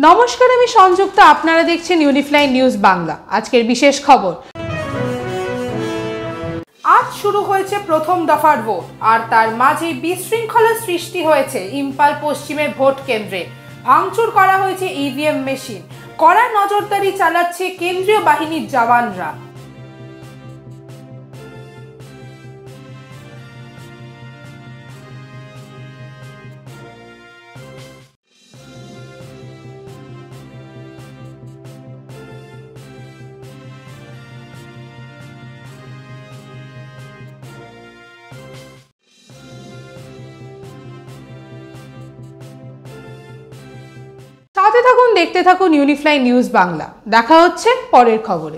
নমস্কার, আমি সংযুক্তা। আপনারা দেখছেন ইউনিফ্লাই নিউজ বাংলা। আজকের বিশেষ খবর। আজ শুরু হয়েছে প্রথম দফার ভোট, আর তার মাঝে বিশৃঙ্খলার সৃষ্টি হয়েছে ইম্ফল পশ্চিমের ভোট কেন্দ্রে। ভাঙচুর করা হয়েছে ইভিএম মেশিন। কড়া নজরদারি চালাচ্ছে কেন্দ্রীয় বাহিনীর জওয়ানরা। সাথে থাকুন, দেখতে থাকুন ইউনিফ্লাই নিউজ বাংলা। দেখা হচ্ছে পরের খবরে।